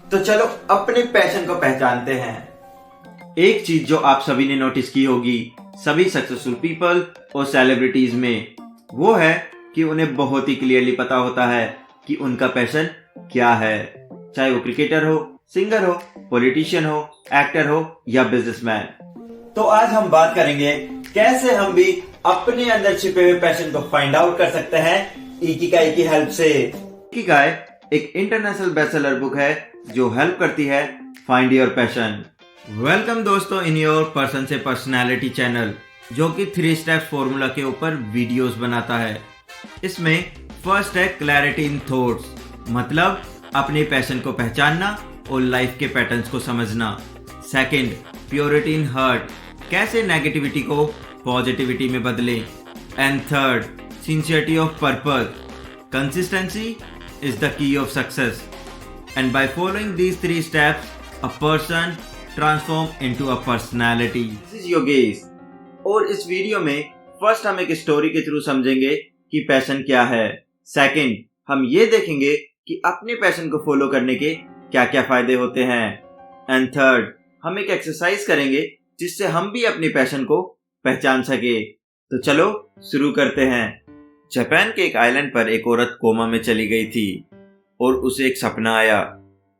तो चलो अपने पैशन को पहचानते हैं। एक चीज जो आप सभी ने नोटिस की होगी सभी सक्सेसफुल पीपल और सेलिब्रिटीज में, वो है कि उन्हें बहुत ही क्लियरली पता होता है कि उनका पैशन क्या है। चाहे वो क्रिकेटर हो, सिंगर हो, पॉलिटिशियन हो, एक्टर हो या बिजनेसमैन। तो आज हम बात करेंगे कैसे हम भी अपने अंदर छिपे हुए पैशन को फाइंड आउट कर सकते हैं इकिगाई की हेल्प से। इकिगाई एक इंटरनेशनल बेस्टसेलर बुक है जो हेल्प करती है फाइंड योर पैशन। वेलकम दोस्तों इन योर पर्सन से पर्सनालिटी चैनल, जो कि 3 स्टेप फॉर्मूला के ऊपर वीडियोस बनाता है। इसमें फर्स्ट है क्लैरिटी इन थॉट्स, मतलब अपने पैशन को पहचानना और लाइफ के पैटर्न्स को समझना। सेकंड, प्योरिटी इन हार्ट, कैसे नेगेटिविटी को पॉजिटिविटी में बदलें। And third, sincerity of purpose, consistency is the key of success, and by following these 3 steps a person transform into a personality. This is Yogesh और इस video में first हम एक story के थ्रू समझेंगे कि पैशन क्या है। सेकंड, हम ये देखेंगे कि अपने पैशन को फॉलो करने के क्या क्या फायदे होते हैं। एंड थर्ड, हम एक एक्सरसाइज करेंगे जिससे हम भी अपने पैशन को पहचान सके। तो चलो शुरू करते हैं। जापान के एक आइलैंड पर एक औरत कोमा में चली गई थी और उसे एक सपना आया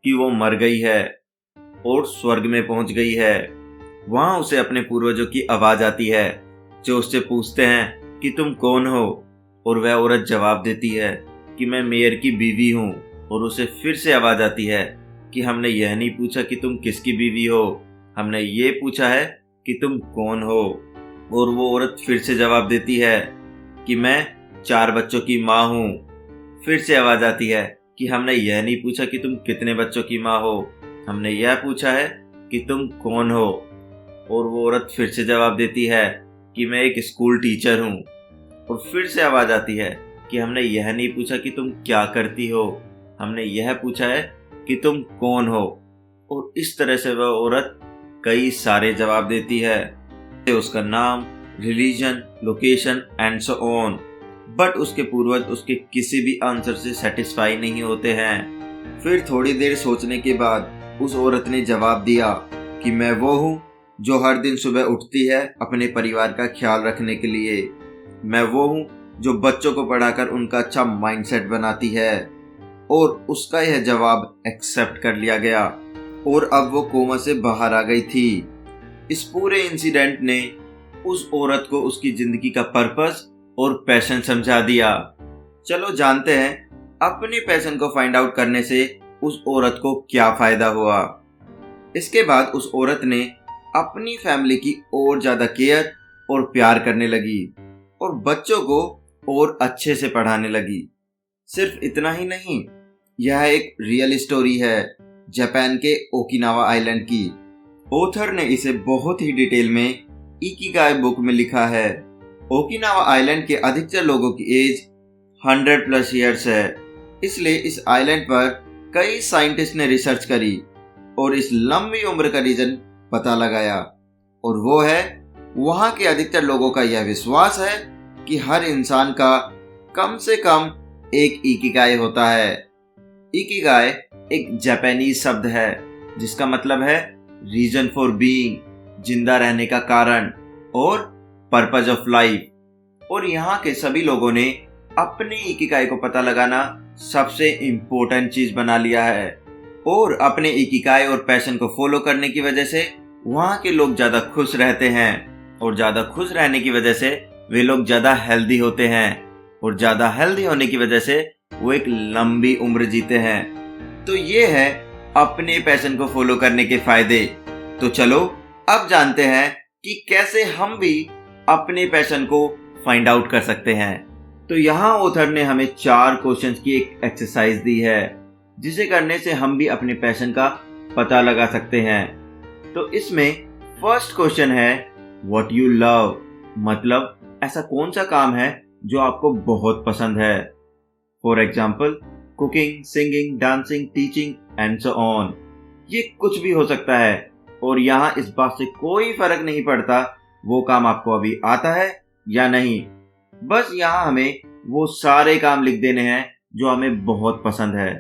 कि वो मर गई है और स्वर्ग में पहुंच गई है। वहां उसे अपने पूर्वजों की आवाज आती है जो उससे पूछते हैं कि तुम कौन हो, और वह औरत जवाब देती है कि मैं मेयर की बीवी हूँ। और उसे फिर से आवाज आती है कि हमने यह नहीं पूछा कि तुम किसकी बीवी हो, हमने ये पूछा है कि तुम कौन हो। और वो औरत फिर से जवाब देती है कि मैं 4 बच्चों की माँ हूँ। फिर से आवाज आती है कि हमने यह नहीं पूछा कि तुम कितने बच्चों की माँ हो, हमने यह पूछा है कि तुम कौन हो। और वो औरत फिर से जवाब देती है कि मैं एक स्कूल टीचर हूँ। और फिर से आवाज आती है कि हमने यह नहीं पूछा कि तुम क्या करती हो, हमने यह पूछा है कि तुम कौन हो। और इस तरह से वह औरत कई सारे जवाब देती है, उसका नाम, religion, location and so on. But उसके पूर्वज उसके किसी भी आंसर से सेटिस्फाई नहीं होते हैं। फिर थोड़ी देर सोचने के बाद उस औरत ने जवाब दिया कि मैं वो हूँ जो हर दिन सुबह उठती है अपने परिवार का ख्याल रखने के लिए। मैं वो हूँ जो बच्चों को पढ़ाकर उनका अच्छा माइंडसेट बनाती है। और उसका यह जवाब एक्सेप्ट कर लिया गया और अब वो कोमा से बाहर आ गई थी। इस पूरे इंसिडेंट ने उस औरत को उसकी जिंदगी का पर्पस और पैशन समझा दिया। चलो जानते हैं अपने पैशन को फाइंड आउट करने से उस औरत को क्या फायदा हुआ। इसके बाद उस औरत ने अपनी फैमिली की और ज्यादा केयर और प्यार करने लगी और बच्चों को और अच्छे से पढ़ाने लगी। सिर्फ इतना ही नहीं, यह एक रियल स्टोरी है जापान के ओकिनावा आइलैंड की। ऑथर ने इसे बहुत ही डिटेल में इकिगाई बुक में लिखा है। ओकिनावा आइलैंड के अधिकतर लोगों की एज 100+ ईयर्स है, इसलिए इस आइलैंड पर कई साइंटिस्ट ने रिसर्च करी और इस लंबी उम्र का रीजन पता लगाया। और वो है वहाँ के अधिकतर लोगों का यह विश्वास है कि हर इंसान का कम से कम एक इकिगाई होता है। इकिगाई एक जापानीज शब्द है जिसका मतलब है रीजन फॉर बीइंग, जिंदा रहने का कारण, और पर्पज ऑफ लाइफ। और यहाँ के सभी लोगों ने अपने इकिगाई को पता लगाना सबसे इम्पोर्टेंट चीज बना लिया है। और अपने इकिगाई और पैशन को फॉलो करने की वजह से वहाँ के लोग ज्यादा खुश रहते हैं, और ज्यादा खुश रहने की वजह से वे लोग ज्यादा हेल्दी होते हैं, और ज्यादा हेल्दी होने की वजह से वो एक लंबी उम्र जीते हैं। तो ये है अपने पैशन को फॉलो करने के फायदे। तो चलो अब जानते हैं कि कैसे हम भी अपने पैशन को फाइंड आउट कर सकते हैं। तो यहाँ ऑथर ने हमें 4 क्वेश्चंस की एक एक्सरसाइज दी है जिसे करने से हम भी अपने पैशन का पता लगा सकते हैं। तो इसमें फर्स्ट क्वेश्चन है व्हाट यू लव, मतलब ऐसा कौन सा काम है जो आपको बहुत पसंद है। For example cooking, singing, dancing, teaching and so on. ये कुछ भी हो सकता है और यहाँ इस बात से कोई फर्क नहीं पड़ता वो काम आपको अभी आता है या नहीं। बस यहाँ हमें वो सारे काम लिख देने हैं जो हमें बहुत पसंद है।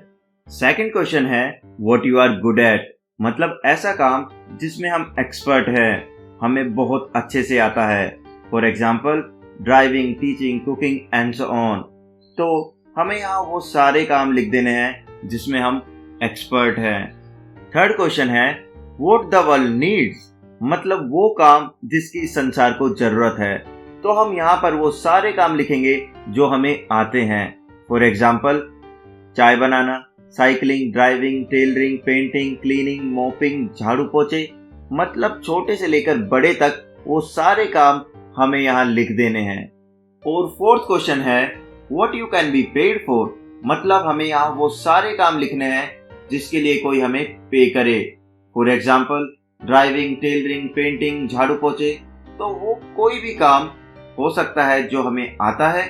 सेकंड क्वेश्चन है what you are good at, मतलब ऐसा काम जिसमें हम एक्सपर्ट हैं, हमें बहुत अच्छे से आता है। For example driving, teaching, cooking and so on. तो हमें यहाँ वो सारे काम लिख देने हैं जिसमें हम एक्सपर्ट हैं। थर्ड क्वेश्चन है व्हाट द वर्ल्ड नीड्स, मतलब वो काम जिसकी इस संसार को जरूरत है। तो हम यहाँ पर वो सारे काम लिखेंगे जो हमें आते हैं। फॉर एग्जाम्पल चाय बनाना, cycling, driving, tailoring, painting, cleaning, mopping, झाड़ू पोछे, मतलब छोटे से लेकर बड़े तक वो सारे काम हमें यहाँ लिख देने हैं। और फोर्थ क्वेश्चन है what you can be paid for, मतलब हमें यहाँ वो सारे काम लिखने हैं जिसके लिए कोई हमें पे करे। For example driving, tailoring, painting, झाड़ू पोछे, तो वो कोई भी काम हो सकता है जो हमें आता है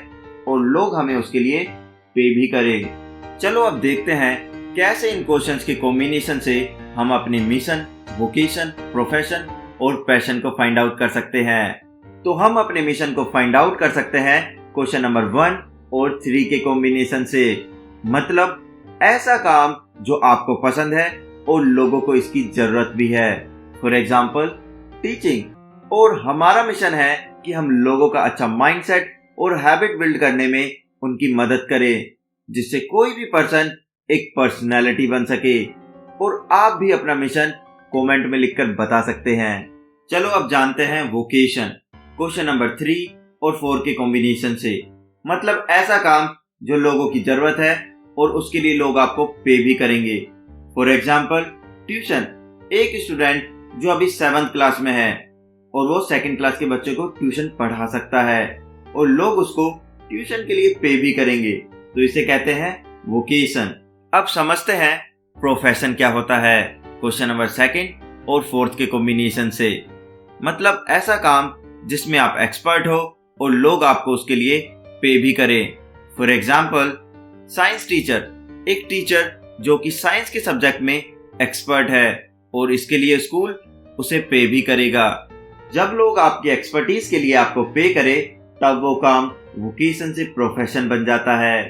और लोग हमें उसके लिए पे भी करें। चलो अब देखते हैं कैसे इन क्वेश्चंस के कॉम्बिनेशन से हम अपने मिशन, वोकेशन, प्रोफेशन और पैशन को फाइंड आउट कर सकते हैं। तो हम अपने मिशन को फाइंड आउट कर सकते हैं क्वेश्चन नंबर 1 और 3 के कॉम्बिनेशन से, मतलब ऐसा काम जो आपको पसंद है और लोगों को इसकी जरूरत भी है। फॉर एग्जाम्पल टीचिंग, और हमारा मिशन है कि हम लोगों का अच्छा माइंडसेट और हैबिट बिल्ड करने में उनकी मदद करें, जिससे कोई भी पर्सन एक पर्सनैलिटी बन सके। और आप भी अपना मिशन कमेंट में लिखकर बता सकते हैं। चलो अब जानते हैं वोकेशन, क्वेश्चन नंबर 3 और 4 के कॉम्बिनेशन से, मतलब ऐसा काम जो लोगों की जरूरत है और उसके लिए लोग आपको पे भी करेंगे। फॉर एग्जाम्पल ट्यूशन, एक स्टूडेंट जो अभी 7th क्लास में है और वो 2nd क्लास के बच्चों को ट्यूशन पढ़ा सकता है और लोग उसको ट्यूशन के लिए पे भी करेंगे, तो इसे कहते हैं वोकेशन। अब समझते हैं प्रोफेशन क्या होता है, क्वेश्चन नंबर 2 और 4 के कॉम्बिनेशन से, मतलब ऐसा काम जिसमें आप एक्सपर्ट हो और लोग आपको उसके लिए पे भी करें। फॉर एग्जाम्पल साइंस टीचर, एक टीचर जो कि साइंस के सब्जेक्ट में एक्सपर्ट है और इसके लिए स्कूल उसे पे भी करेगा। जब लोग आपकी एक्सपर्टीज के लिए आपको पे करे तब वो काम वोकेशन से प्रोफेशन बन जाता है।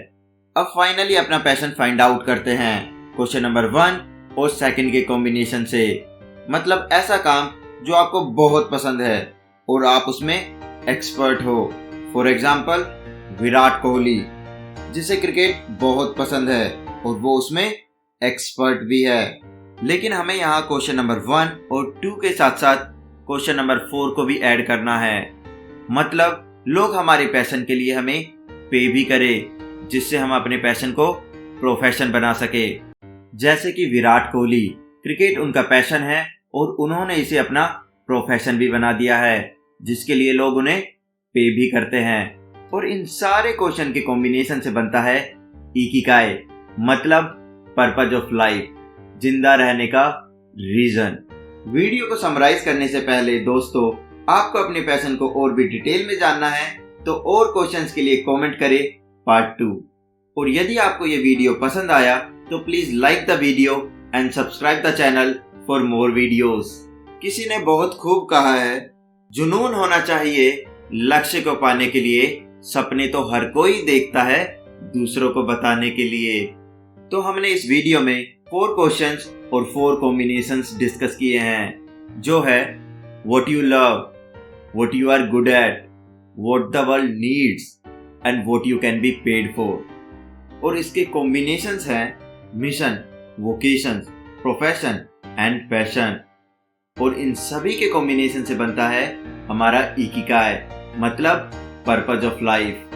अब फाइनली अपना पैशन फाइंड आउट करते हैं क्वेश्चन नंबर 1 और 2 के कॉम्बिनेशन से, मतलब ऐसा काम जो आपको बहुत पसंद है और आप उसमें एक्सपर्ट हो। फॉर एग्जाम्पल विराट कोहली, जिसे क्रिकेट बहुत पसंद है और वो उसमें एक्सपर्ट भी है। लेकिन हमें यहाँ क्वेश्चन नंबर 1 और 2 के साथ साथ क्वेश्चन नंबर 4 को भी ऐड करना है, मतलब लोग हमारे पैशन के लिए हमें पे भी करें, जिससे हम अपने पैशन को प्रोफेशन बना सके। जैसे कि विराट कोहली, क्रिकेट उनका पैशन है और उन्होंने इसे अपना प्रोफेशन भी बना दिया है, जिसके लिए लोग उन्हें पे भी करते हैं। और इन सारे क्वेश्चन के कॉम्बिनेशन से बनता है इकिगाई, मतलब पर्पज ऑफ लाइफ, जिंदा रहने का रीजन। वीडियो को समराइज करने से पहले दोस्तों, आपको अपने पैशन को और भी डिटेल में जानना है तो और क्वेश्चंस के लिए कमेंट करें पार्ट 2। और यदि आपको ये वीडियो पसंद आया तो please like the video and subscribe the channel for more videos. किसी ने बहुत खूब कहा है, जुनून होना चाहिए लक्ष्य को पाने के लिए, सपने तो हर कोई देखता है दूसरों को बताने के लिए। तो हमने इस वीडियो में 4 क्वेश्चंस और 4 कॉम्बिनेशंस डिस्कस किए हैं, जो है what you love, what you are good at, what the world needs and what you can be paid for. और इसके कॉम्बिनेशंस हैं mission, vocation, profession and passion. और इन सभी के कॉम्बिनेशन से बनता है हमारा इकिगाई, मतलब पर्पज ऑफ लाइफ।